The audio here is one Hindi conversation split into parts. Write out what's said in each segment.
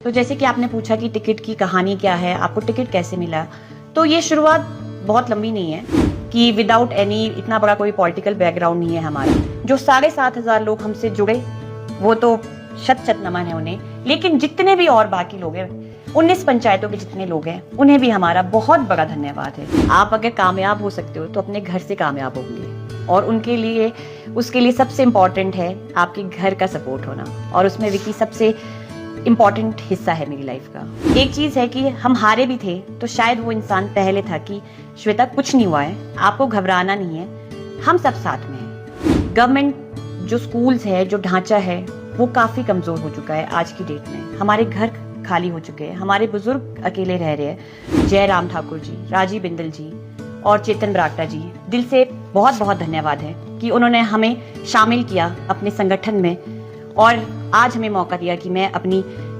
तो जैसे कि आपने पूछा कि टिकट की कहानी क्या है, आपको टिकट कैसे मिला, तो ये शुरुआत बहुत लंबी नहीं है कि विदाउट एनी इतना बड़ा कोई पॉलिटिकल बैकग्राउंड नहीं है हमारा। जो 7,500 लोग हमसे जुड़े वो तो शत शत नमन है उन्हें, लेकिन जितने भी और बाकी लोग हैं, 19 पंचायतों के जितने लोग हैं, उन्हें भी हमारा बहुत बड़ा धन्यवाद है। आप अगर कामयाब हो सकते हो तो अपने घर से कामयाब होंगे, और उनके लिए उसके लिए सबसे इम्पोर्टेंट है आपके घर का सपोर्ट होना, और उसमें विकी सबसे इम्पॉर्टेंट हिस्सा है मेरी लाइफ का। एक चीज है कि हम हारे भी थे तो शायद वो इंसान पहले था कि श्वेता कुछ नहीं हुआ है, आपको घबराना नहीं है, हम सब साथ में हैं। गवर्नमेंट जो स्कूल्स है, जो ढांचा है, वो काफी कमजोर हो चुका है आज की डेट में। हमारे घर खाली हो चुके हैं, हमारे बुजुर्ग अकेले रह रहे हैं। जयराम ठाकुर जी, राजीव बिंदल जी और चेतन बरागटा जी, दिल से बहुत बहुत धन्यवाद है कि उन्होंने हमें शामिल किया अपने संगठन में, और आज हमें मौका दिया कि मैं अपनी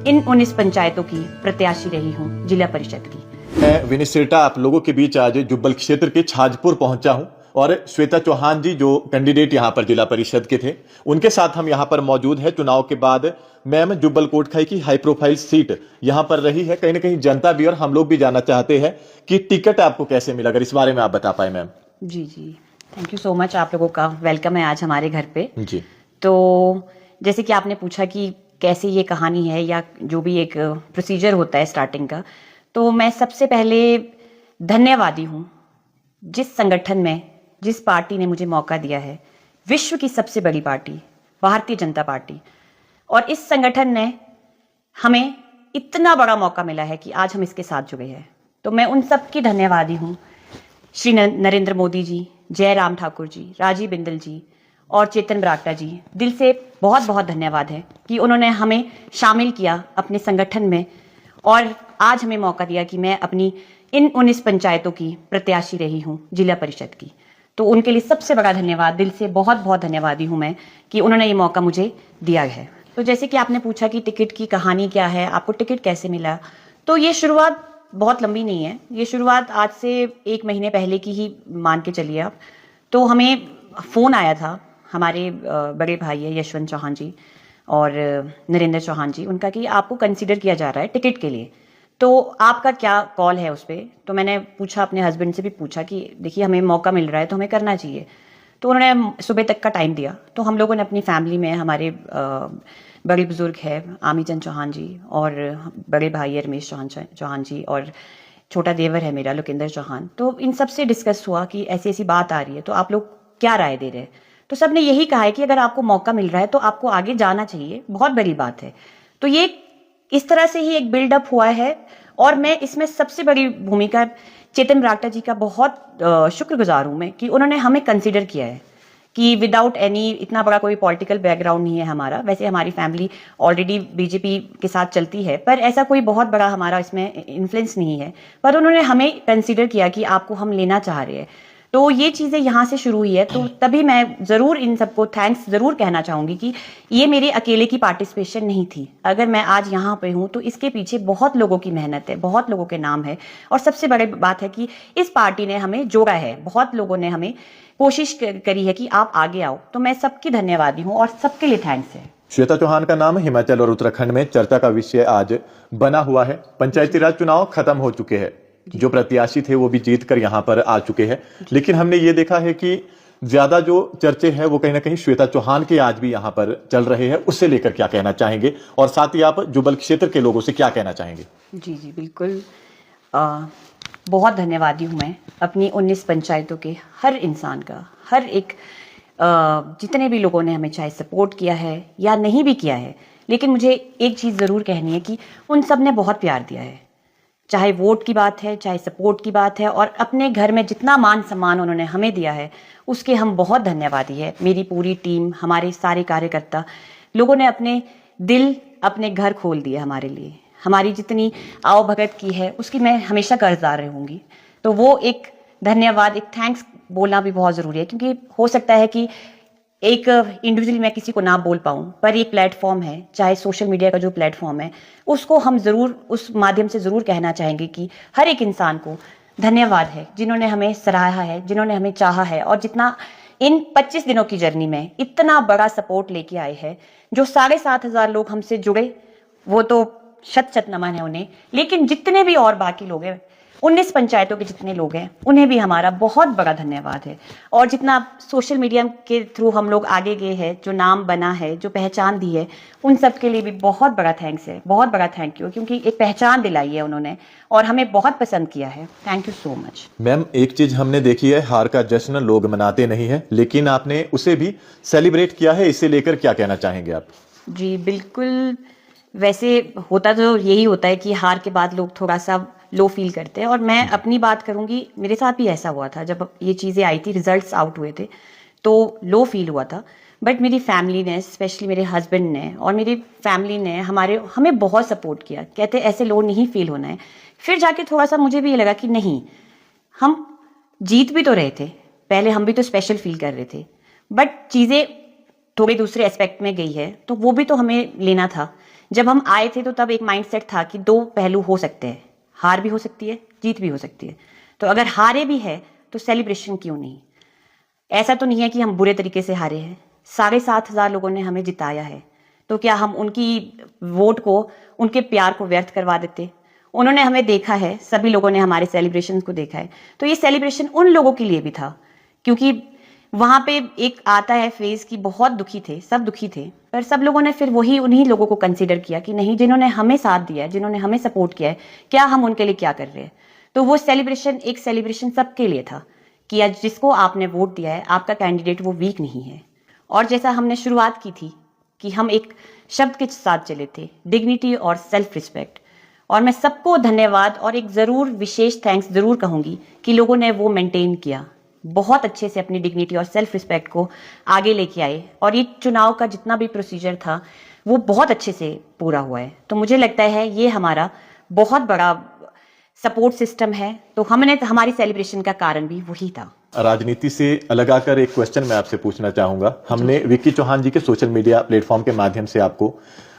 इन 19 पंचायतों की प्रत्याशी रही हूँ जिला परिषद की। मैं विनीत सेठा आप लोगों के बीच आज जुब्बल क्षेत्र के छाजपुर पहुंचा हूं, और श्वेता चौहान जी जो कैंडिडेट यहां पर जिला परिषद के थे, उनके साथ हम यहां पर मौजूद है। चुनाव के बाद मैम जुब्बल कोटखाई की हाई प्रोफाइल सीट यहां पर रही है। कहीं ना कहीं जनता भी और हम लोग भी जानना चाहते हैं कि टिकट आपको कैसे मिला, अगर इस बारे में आप बता पाए मैम। जी जी, थैंक यू सो मच, आप लोगों का वेलकम है आज हमारे घर पे जी। तो जैसे कि आपने पूछा कि कैसे ये कहानी है या जो भी एक प्रोसीजर होता है स्टार्टिंग का, तो मैं सबसे पहले धन्यवादी हूँ जिस संगठन में, जिस पार्टी ने मुझे मौका दिया है, विश्व की सबसे बड़ी पार्टी भारतीय जनता पार्टी, और इस संगठन ने हमें इतना बड़ा मौका मिला है कि आज हम इसके साथ जुड़े हैं। तो मैं उन सब की धन्यवादी हूँ। श्री नरेंद्र मोदी जी, जयराम ठाकुर जी, राजीव बिंदल जी और चेतन बरागटा जी, दिल से बहुत बहुत धन्यवाद है कि उन्होंने हमें शामिल किया अपने संगठन में, और आज हमें मौका दिया कि मैं अपनी इन 19 पंचायतों की प्रत्याशी रही हूँ जिला परिषद की। तो उनके लिए सबसे बड़ा धन्यवाद, दिल से बहुत बहुत धन्यवादी हूँ मैं कि उन्होंने ये मौका मुझे दिया है। तो जैसे कि आपने पूछा कि टिकट की कहानी क्या है, आपको टिकट कैसे मिला, तो ये शुरुआत बहुत लंबी नहीं है। ये शुरुआत आज से 1 महीने पहले की ही मान के चलिए आप। तो हमें फ़ोन आया था, हमारे बड़े भाई है यशवंत चौहान जी और नरेंद्र चौहान जी, उनका कि आपको कंसीडर किया जा रहा है टिकट के लिए, तो आपका क्या कॉल है उस पर। तो मैंने पूछा, अपने हस्बैंड से भी पूछा कि देखिए हमें मौका मिल रहा है तो हमें करना चाहिए। तो उन्होंने सुबह तक का टाइम दिया। तो हम लोगों ने अपनी फैमिली में, हमारे बड़े बुजुर्ग है आमी चंद चौहान जी, और बड़े भाई है रमेश चौहान जी, और छोटा देवर है मेरा लोकेंद्र चौहान, तो इन सब से डिस्कस हुआ कि ऐसी ऐसी बात आ रही है, तो आप लोग क्या राय दे रहे हैं। तो सब ने यही कहा है कि अगर आपको मौका मिल रहा है तो आपको आगे जाना चाहिए, बहुत बड़ी बात है। तो ये इस तरह से ही एक बिल्डअप हुआ है, और मैं इसमें सबसे बड़ी भूमिका चेतन बरागटा जी का बहुत शुक्रगुजार हूं मैं कि उन्होंने हमें कंसिडर किया है कि विदाउट एनी इतना बड़ा कोई पॉलिटिकल बैकग्राउंड नहीं है हमारा। वैसे हमारी फैमिली ऑलरेडी बीजेपी के साथ चलती है, पर ऐसा कोई बहुत बड़ा हमारा इसमें इन्फ्लुएंस नहीं है, पर उन्होंने हमें कंसिडर किया कि आपको हम लेना चाह रहे हैं। तो ये चीज़ें यहाँ से शुरू हुई है। तो तभी मैं ज़रूर इन सबको थैंक्स ज़रूर कहना चाहूँगी कि ये मेरे अकेले की पार्टिसिपेशन नहीं थी। अगर मैं आज यहाँ पे हूँ तो इसके पीछे बहुत लोगों की मेहनत है, बहुत लोगों के नाम है, और सबसे बड़ी बात है कि इस पार्टी ने हमें जोड़ा है, बहुत लोगों ने हमें कोशिश करी है कि आप आगे आओ। तो मैं सबकी धन्यवादी हूँ और सबके लिए थैंक्स है। श्वेता चौहान का नाम हिमाचल और उत्तराखंड में चर्चा का विषय आज बना हुआ है। पंचायती राज चुनाव खत्म हो चुके हैं, जो प्रत्याशी थे वो भी जीत कर यहाँ पर आ चुके हैं, लेकिन हमने ये देखा है कि ज्यादा जो चर्चे हैं वो कहीं ना कहीं श्वेता चौहान के आज भी यहाँ पर चल रहे हैं। उससे लेकर क्या कहना चाहेंगे, और साथ ही आप जुब्बल क्षेत्र के लोगों से क्या कहना चाहेंगे? जी जी बिल्कुल, बहुत धन्यवादी हूँ मैं अपनी 19 पंचायतों के हर इंसान का, हर एक जितने भी लोगों ने हमें चाहे सपोर्ट किया है या नहीं भी किया है, लेकिन मुझे एक चीज़ ज़रूर कहनी है कि उन सब ने बहुत प्यार दिया है। चाहे वोट की बात है, चाहे सपोर्ट की बात है, और अपने घर में जितना मान सम्मान उन्होंने हमें दिया है उसके हम बहुत धन्यवादी है। मेरी पूरी टीम, हमारे सारे कार्यकर्ता लोगों ने अपने दिल, अपने घर खोल दिए हमारे लिए। हमारी जितनी आवभगत की है उसकी मैं हमेशा कर्जदार रहूँगी। तो वो एक धन्यवाद, एक थैंक्स बोलना भी बहुत ज़रूरी है, क्योंकि हो सकता है कि एक इंडिविजुअली मैं किसी को ना बोल पाऊँ, पर ये प्लेटफॉर्म है, चाहे सोशल मीडिया का जो प्लेटफॉर्म है, उसको हम ज़रूर उस माध्यम से ज़रूर कहना चाहेंगे कि हर एक इंसान को धन्यवाद है जिन्होंने हमें सराहा है, जिन्होंने हमें चाहा है, और जितना इन 25 दिनों की जर्नी में इतना बड़ा सपोर्ट लेके आए हैं। जो 7,500 लोग हमसे जुड़े वो तो शत शत नमन है उन्हें। लेकिन जितने भी और बाकी लोग हैं, 19 पंचायतों के जितने लोग हैं, उन्हें भी हमारा बहुत बड़ा धन्यवाद है। और जितना सोशल मीडिया के थ्रू हम लोग आगे गए हैं, जो नाम बना है, जो पहचान दी है, उन सब के लिए भी बहुत बड़ा थैंक्स है, बहुत बड़ा थैंक यू, क्योंकि एक पहचान दिलाई है उन्होंने और हमें बहुत पसंद किया है। Thank you so much. Ma'am, एक चीज हमने देखी है, हार का जश्न लोग मनाते नहीं है, लेकिन आपने उसे भी सेलिब्रेट किया है। इसे लेकर क्या कहना चाहेंगे आप? जी बिल्कुल, वैसे होता तो यही होता है कि हार के बाद लोग थोड़ा सा लो फील करते हैं, और मैं अपनी बात करूंगी, मेरे साथ भी ऐसा हुआ था। जब ये चीज़ें आई थी, रिजल्ट्स आउट हुए थे, तो लो फील हुआ था। बट मेरी फैमिली ने, स्पेशली मेरे हस्बैंड ने और मेरी फैमिली ने हमें बहुत सपोर्ट किया। कहते ऐसे लो नहीं फील होना है। फिर जाके थोड़ा सा मुझे भी ये लगा कि नहीं, हम जीत भी तो रहे थे, पहले हम भी तो स्पेशल फील कर रहे थे, बट चीज़ें थोड़े दूसरे एस्पेक्ट में गई है, तो वो भी तो हमें लेना था। जब हम आए थे तो तब एक माइंडसेट था कि दो पहलू हो सकते हैं, हार भी हो सकती है, जीत भी हो सकती है। तो अगर हारे भी है तो सेलिब्रेशन क्यों नहीं? ऐसा तो नहीं है कि हम बुरे तरीके से हारे हैं। 7,500 लोगों ने हमें जिताया है, तो क्या हम उनकी वोट को, उनके प्यार को व्यर्थ करवा देते? उन्होंने हमें देखा है, सभी लोगों ने हमारे सेलिब्रेशन को देखा है, तो ये सेलिब्रेशन उन लोगों के लिए भी था, क्योंकि वहां पे एक आता है फेज कि बहुत दुखी थे, सब दुखी थे, पर सब लोगों ने फिर उन्हीं लोगों को कंसीडर किया कि नहीं, जिन्होंने हमें साथ दिया है, जिन्होंने हमें सपोर्ट किया है, क्या हम उनके लिए क्या कर रहे हैं। तो वो एक सेलिब्रेशन सबके लिए था कि आज जिसको आपने वोट दिया है, आपका कैंडिडेट वो वीक नहीं है। और जैसा हमने शुरुआत की थी कि हम एक शब्द के साथ चले थे, डिग्निटी और सेल्फ रिस्पेक्ट, और मैं सबको धन्यवाद और एक जरूर विशेष थैंक्स जरूर कहूंगी कि लोगों ने वो मेंटेन किया, बहुत अच्छे से अपनी डिग्निटी और सेल्फ रिस्पेक्ट को आगे लेके आए, और ये चुनाव का जितना भी प्रोसीजर था वो बहुत अच्छे से पूरा हुआ है। तो मुझे लगता है ये हमारा बहुत बड़ा सपोर्ट सिस्टम है, तो हमारी सेलिब्रेशन का कारण भी वही था। राजनीति से अलग आकर एक क्वेश्चन मैं आपसे पूछना चाहूंगा। हमने विक्की चौहान जी के सोशल मीडिया प्लेटफॉर्म के माध्यम से आपको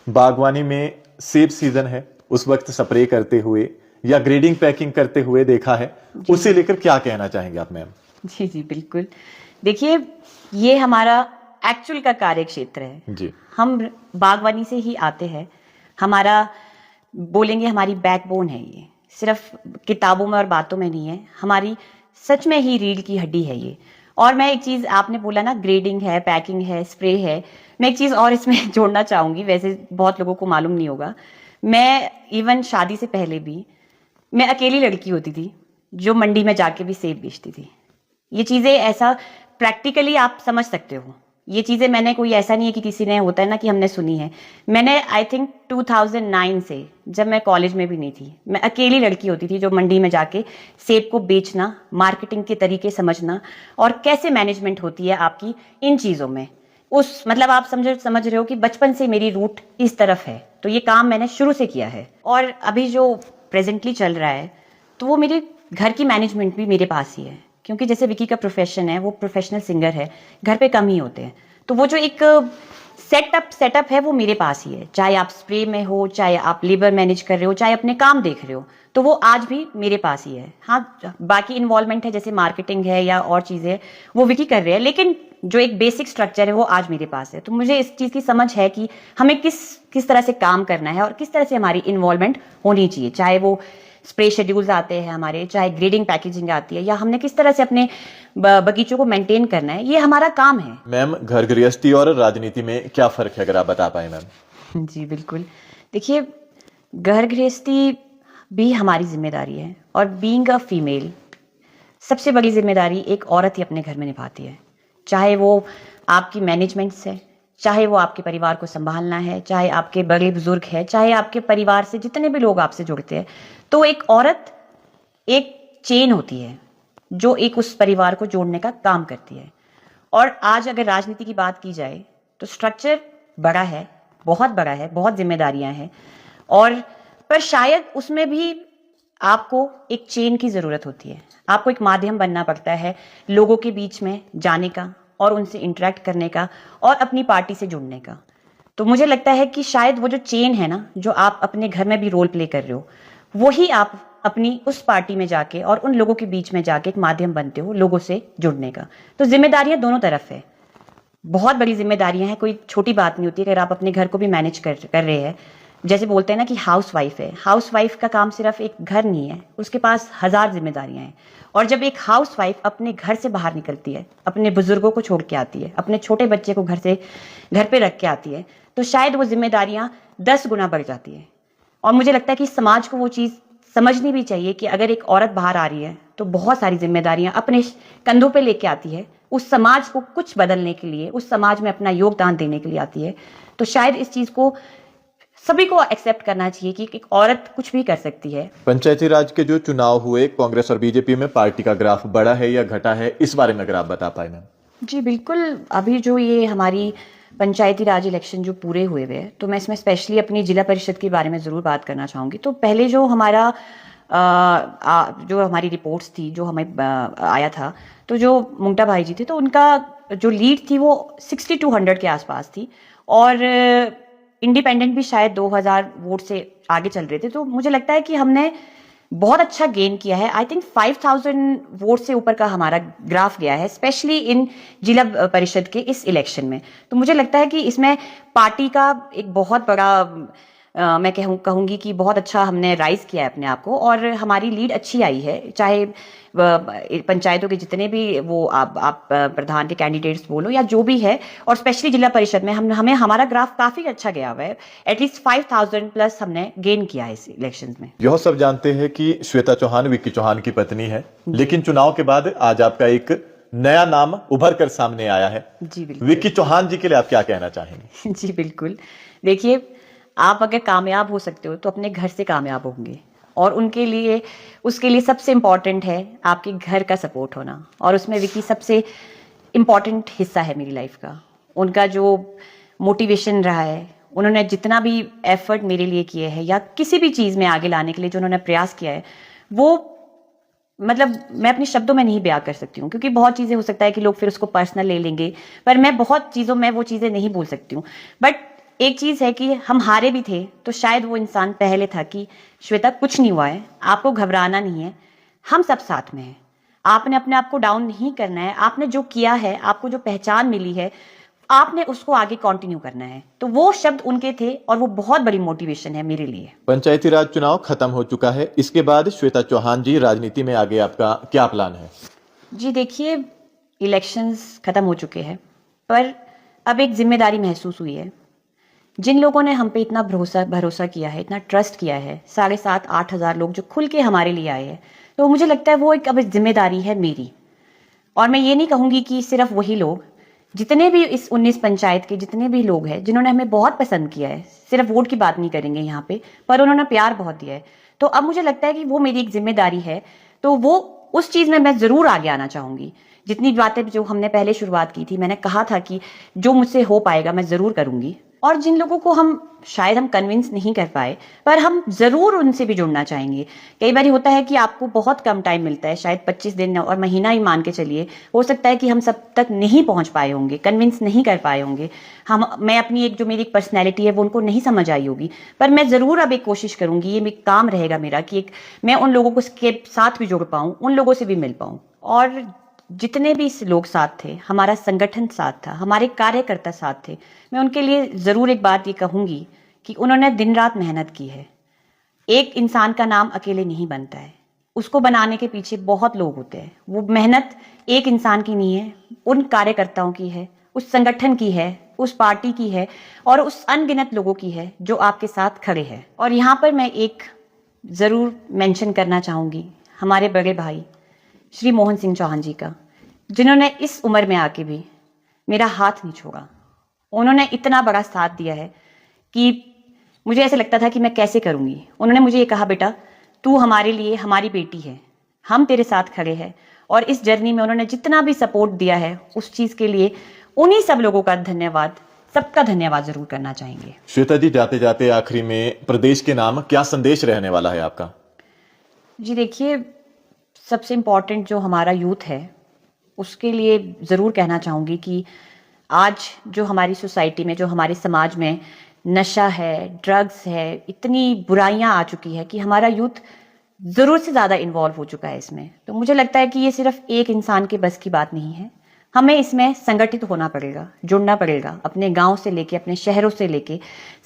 बागवानी में सेब सीजन है उस वक्त स्प्रे करते हुए या ग्रेडिंग पैकिंग करते हुए देखा है, उसे लेकर क्या कहना चाहेंगे आप मैम? जी जी बिल्कुल, देखिए ये हमारा एक्चुअल का कार्य क्षेत्र है जी। हम बागवानी से ही आते हैं, हमारा बोलेंगे हमारी बैकबोन है ये, सिर्फ किताबों में और बातों में नहीं है, हमारी सच में ही रीढ़ की हड्डी है ये। और मैं एक चीज, आपने बोला ना ग्रेडिंग है, पैकिंग है, स्प्रे है, मैं एक चीज और इसमें जोड़ना चाहूंगी, वैसे बहुत लोगों को मालूम नहीं होगा। मैं इवन शादी से पहले भी मैं अकेली लड़की होती थी जो मंडी में जाके भी सेब बेचती थी। ये चीजें ऐसा प्रैक्टिकली आप समझ सकते हो, ये चीजें मैंने, कोई ऐसा नहीं है कि किसी ने, होता है ना कि हमने सुनी है, मैंने आई थिंक 2009 से, जब मैं कॉलेज में भी नहीं थी, मैं अकेली लड़की होती थी जो मंडी में जाके सेब को बेचना, मार्केटिंग के तरीके समझना और कैसे मैनेजमेंट होती है आपकी इन चीजों में, उस मतलब आप समझ रहे हो कि बचपन से मेरी रूट इस तरफ है, तो ये काम मैंने शुरू से किया है। और अभी जो प्रेजेंटली चल रहा है तो वो मेरे घर की मैनेजमेंट भी मेरे पास ही है, क्योंकि जैसे विकी का प्रोफेशन है, वो प्रोफेशनल सिंगर है, घर पे कम ही होते हैं, तो वो जो एक सेटअप है वो मेरे पास ही है। चाहे आप स्प्रे में हो, चाहे आप लेबर मैनेज कर रहे हो, चाहे अपने काम देख रहे हो, तो वो आज भी मेरे पास ही है। हाँ, बाकी इन्वॉल्वमेंट है जैसे मार्केटिंग है या और चीजें, वो विकी कर रहे हैं, लेकिन जो एक बेसिक स्ट्रक्चर है वो आज मेरे पास है। तो मुझे इस चीज की समझ है कि हमें किस तरह से काम करना है और किस तरह से हमारी इन्वॉल्वमेंट होनी चाहिए, चाहे वो स्प्रे शेड्यूल्स आते हैं हमारे, चाहे ग्रेडिंग पैकेजिंग आती है, या हमने किस तरह से अपने बगीचों को मेंटेन करना है, ये हमारा काम है। मैम, घर गृहस्थी और राजनीति में क्या फर्क है, अगर आप बता पाए मैम? जी बिल्कुल, देखिए घर गृहस्थी भी हमारी जिम्मेदारी है, और बीइंग अ फीमेल सबसे बड़ी जिम्मेदारी एक औरत ही अपने घर में निभाती है, चाहे वो आपकी मैनेजमेंट से, चाहे वो आपके परिवार को संभालना है, चाहे आपके बड़े बुजुर्ग हैं, चाहे आपके परिवार से जितने भी लोग आपसे जुड़ते हैं, तो एक औरत एक चेन होती है जो एक उस परिवार को जोड़ने का काम करती है। और आज अगर राजनीति की बात की जाए तो स्ट्रक्चर बड़ा है, बहुत बड़ा है, बहुत जिम्मेदारियां हैं, और पर शायद उसमें भी आपको एक चेन की जरूरत होती है, आपको एक माध्यम बनना पड़ता है लोगों के बीच में जाने का और उनसे इंटरेक्ट करने का और अपनी पार्टी से जुड़ने का। तो मुझे लगता है कि शायद वो जो चेन है ना, जो आप अपने घर में भी रोल प्ले कर रहे हो, वही आप अपनी उस पार्टी में जाके और उन लोगों के बीच में जाके एक माध्यम बनते हो लोगों से जुड़ने का। तो जिम्मेदारियां दोनों तरफ है, बहुत बड़ी जिम्मेदारियां हैं, कोई छोटी बात नहीं होती। अगर आप अपने घर को भी मैनेज कर रहे हैं, जैसे बोलते हैं ना कि हाउस वाइफ है, हाउस वाइफ का काम सिर्फ एक घर नहीं है, उसके पास 1000 जिम्मेदारियां हैं। और जब एक हाउस वाइफ अपने घर से बाहर निकलती है, अपने बुजुर्गों को छोड़ के आती है, अपने छोटे बच्चे को घर पे रख के आती है, तो शायद वो जिम्मेदारियां 10 गुना बढ़ जाती है। और मुझे लगता है कि समाज को वो चीज़ समझनी भी चाहिए कि अगर एक औरत बाहर आ रही है तो बहुत सारी जिम्मेदारियां अपने कंधों पे लेके आती है, उस समाज को कुछ बदलने के लिए, उस समाज में अपना योगदान देने के लिए आती है। तो शायद इस चीज़ को सभी को एक्सेप्ट करना चाहिए कि एक औरत कुछ भी कर सकती है। पंचायती राज के जो चुनाव हुए, कांग्रेस और बीजेपी में पार्टी का ग्राफ बढ़ा है या घटा है, इस बारे में अगर आप बता पाए मैम। जी बिल्कुल, अभी जो ये हमारी पंचायती राज इलेक्शन जो पूरे हुए हुए हैं, तो मैं इसमें स्पेशली अपनी जिला परिषद के बारे में ज़रूर बात करना चाहूँगी। तो पहले जो हमारी रिपोर्ट्स थी, जो हमें आया था, तो जो मुंगटा भाई जी थे, तो उनका जो लीड थी वो 60 to 100 के आसपास थी, और इंडिपेंडेंट भी शायद 2000 वोट से आगे चल रहे थे। तो मुझे लगता है कि हमने बहुत अच्छा गेन किया है। आई थिंक 5000 वोट से ऊपर का हमारा ग्राफ गया है, स्पेशली इन जिला परिषद के इस इलेक्शन में। तो मुझे लगता है कि इसमें पार्टी का एक बहुत बड़ा मैं कहूँगी कि बहुत अच्छा हमने राइज किया है अपने आप को, और हमारी लीड अच्छी आई है। चाहे पंचायतों के जितने भी वो आप प्रधान के कैंडिडेट्स बोलो या जो भी है, और स्पेशली जिला परिषद में हमें हमारा ग्राफ काफी अच्छा गया हुआ है। एटलीस्ट 5000 प्लस हमने गेन किया है इस इलेक्शन में। यह सब जानते हैं कि श्वेता चौहान विक्की चौहान की पत्नी है, लेकिन चुनाव के बाद आज आपका एक नया नाम उभर कर सामने आया है। जी बिल्कुल। विक्की चौहान जी के लिए आप क्या कहना चाहेंगे? जी बिल्कुल, देखिए, आप अगर कामयाब हो सकते हो तो अपने घर से कामयाब होंगे, और उसके लिए सबसे इम्पॉर्टेंट है आपके घर का सपोर्ट होना। और उसमें विक्की सबसे इम्पॉर्टेंट हिस्सा है मेरी लाइफ का। उनका जो मोटिवेशन रहा है, उन्होंने जितना भी एफर्ट मेरे लिए किए हैं या किसी भी चीज़ में आगे लाने के लिए जो उन्होंने प्रयास किया है, वो मतलब मैं अपने शब्दों में नहीं बयां कर सकती हूँ, क्योंकि बहुत चीज़ें हो सकता है कि लोग फिर उसको पर्सनल ले लेंगे, पर मैं बहुत चीज़ों में वो चीज़ें नहीं बोल सकती हूँ। बट एक चीज़ है कि हम हारे भी थे तो शायद वो इंसान पहले था कि श्वेता कुछ नहीं हुआ है, आपको घबराना नहीं है, हम सब साथ में हैं। आपने अपने आप को डाउन नहीं करना है, आपने जो किया है, आपको जो पहचान मिली है, आपने उसको आगे कंटिन्यू करना है। तो वो शब्द उनके थे, और वो बहुत बड़ी मोटिवेशन है मेरे लिए। पंचायती राज चुनाव खत्म हो चुका है, इसके बाद श्वेता चौहान जी राजनीति में आगे आपका क्या प्लान है? जी देखिए, इलेक्शंस खत्म हो चुके हैं, पर अब एक जिम्मेदारी महसूस हुई है। जिन लोगों ने हम पे इतना भरोसा किया है, इतना ट्रस्ट किया है, 7,500-8 हज़ार लोग जो खुल के हमारे लिए आए हैं, तो मुझे लगता है वो एक अब जिम्मेदारी है मेरी। और मैं ये नहीं कहूँगी कि सिर्फ वही लोग, जितने भी इस 19 पंचायत के जितने भी लोग हैं जिन्होंने हमें बहुत पसंद किया है, सिर्फ वोट की बात नहीं करेंगे यहाँ पे, पर उन्होंने प्यार बहुत दिया है, तो अब मुझे लगता है कि वो मेरी एक जिम्मेदारी है। तो वो उस चीज़ में मैं ज़रूर आगे आना चाहूँगी। जितनी बातें जो हमने पहले शुरुआत की थी, मैंने कहा था कि जो मुझसे हो पाएगा मैं ज़रूर करूँगी। और जिन लोगों को शायद हम कन्विंस नहीं कर पाए, पर हम ज़रूर उनसे भी जुड़ना चाहेंगे। कई बार होता है कि आपको बहुत कम टाइम मिलता है, शायद 25 दिन और महीना ही मान के चलिए, हो सकता है कि हम सब तक नहीं पहुंच पाए होंगे, कन्विंस नहीं कर पाए होंगे। मैं अपनी जो मेरी पर्सनैलिटी है वो उनको नहीं समझ आई होगी, पर मैं ज़रूर अब एक कोशिश करूँगी, ये एक काम रहेगा मेरा कि मैं उन लोगों को के साथ भी जुड़ पाऊँ, उन लोगों से भी मिल पाऊँ। और जितने भी लोग साथ थे, हमारा संगठन साथ था, हमारे कार्यकर्ता साथ थे, मैं उनके लिए ज़रूर एक बात ये कहूँगी कि उन्होंने दिन रात मेहनत की है। एक इंसान का नाम अकेले नहीं बनता है, उसको बनाने के पीछे बहुत लोग होते हैं। वो मेहनत एक इंसान की नहीं है, उन कार्यकर्ताओं की है, उस संगठन की है, उस पार्टी की है, और उस अनगिनत लोगों की है जो आपके साथ खड़े हैं। और यहाँ पर मैं एक ज़रूर मेंशन करना चाहूँगी हमारे बड़े भाई श्री मोहन सिंह चौहान जी का, जिन्होंने इस उम्र में आके भी मेरा हाथ नहीं छोड़ा। उन्होंने इतना बड़ा साथ दिया है कि मुझे ऐसे लगता था कि मैं कैसे करूँगी। उन्होंने मुझे ये कहा, बेटा तू हमारे लिए हमारी बेटी है, हम तेरे साथ खड़े हैं। और इस जर्नी में उन्होंने जितना भी सपोर्ट दिया है, उस चीज़ के लिए उन्हीं सब लोगों का धन्यवाद, सबका धन्यवाद जरूर करना चाहेंगे। श्वेता जी, जाते जाते आखिरी में प्रदेश के नाम क्या संदेश रहने वाला है आपका? जी देखिए, सबसे इम्पोर्टेंट जो हमारा यूथ है उसके लिए ज़रूर कहना चाहूँगी कि आज जो हमारी सोसाइटी में, जो हमारे समाज में नशा है, ड्रग्स है, इतनी बुराइयां आ चुकी है कि हमारा यूथ ज़रूरत से ज़्यादा इन्वॉल्व हो चुका है इसमें। तो मुझे लगता है कि ये सिर्फ एक इंसान के बस की बात नहीं है, हमें इसमें संगठित होना पड़ेगा, जुड़ना पड़ेगा, अपने गांव से लेके, अपने शहरों से लेके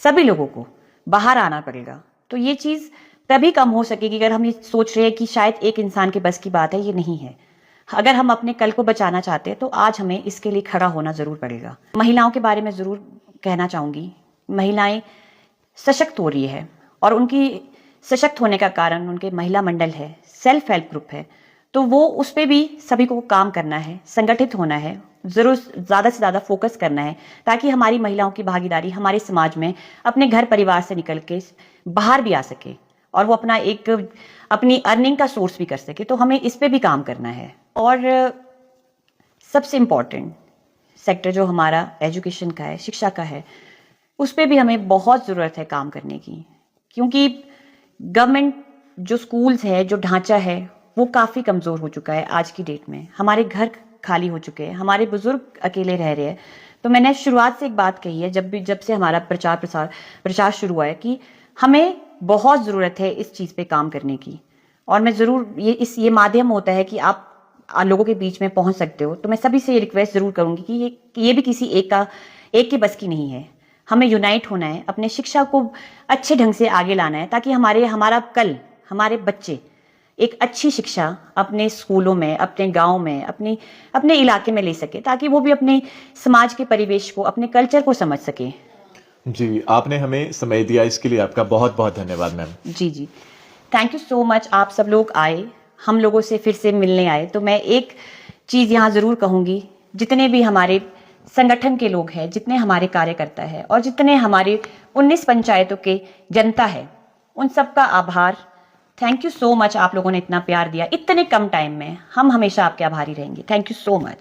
सभी लोगों को। बाहर आना पड़ेगा। तो ये चीज तभी कम हो सकेगी अगर हम ये सोच रहे हैं कि शायद एक इंसान के बस की बात है। ये नहीं है। अगर हम अपने कल को बचाना चाहते हैं तो आज हमें इसके लिए खड़ा होना जरूर पड़ेगा। महिलाओं के बारे में जरूर कहना चाहूंगी, महिलाएं सशक्त हो रही है और उनकी सशक्त होने का कारण उनके महिला मंडल है, सेल्फ हेल्प ग्रुप है। तो वो उस पे भी सभी को काम करना है, संगठित होना है, जरूर ज्यादा से ज्यादा फोकस करना है ताकि हमारी महिलाओं की भागीदारी हमारे समाज में अपने घर परिवार से निकल के बाहर भी आ सके और वो अपनी अर्निंग का सोर्स भी कर सके। तो हमें इस पे भी काम करना है। और सबसे इम्पोर्टेंट सेक्टर जो हमारा एजुकेशन का है, शिक्षा का है, उस पे भी हमें बहुत ज़रूरत है काम करने की, क्योंकि गवर्नमेंट जो स्कूल्स है, जो ढांचा है, वो काफ़ी कमज़ोर हो चुका है आज की डेट में। हमारे घर खाली हो चुके हैं, हमारे बुजुर्ग अकेले रह रहे हैं। तो मैंने शुरुआत से एक बात कही है, जब से हमारा प्रचार शुरू हुआ है कि हमें बहुत ज़रूरत है इस चीज़ पे काम करने की। और मैं ज़रूर ये माध्यम होता है कि आप लोगों के बीच में पहुंच सकते हो। तो मैं सभी से ये रिक्वेस्ट जरूर करूंगी कि ये भी किसी एक के बस की नहीं है। हमें यूनाइट होना है, अपने शिक्षा को अच्छे ढंग से आगे लाना है ताकि हमारे बच्चे एक अच्छी शिक्षा अपने स्कूलों में, अपने गांव में, अपने इलाके में ले सके, ताकि वो भी अपने समाज के परिवेश को, अपने कल्चर को समझ सके। जी, आपने हमें समय दिया, इसके लिए आपका बहुत बहुत धन्यवाद मैम। जी, थैंक यू सो मच। आप सब लोग आए, हम लोगों से फिर से मिलने आए। तो मैं एक चीज यहाँ जरूर कहूंगी, जितने भी हमारे संगठन के लोग हैं, जितने हमारे कार्यकर्ता हैं और जितने हमारे 19 पंचायतों के जनता है, उन सबका आभार। Thank you so much. आप लोगों ने इतना प्यार दिया इतने कम टाइम में, हम हमेशा आपके आभारी रहेंगे। Thank you so much.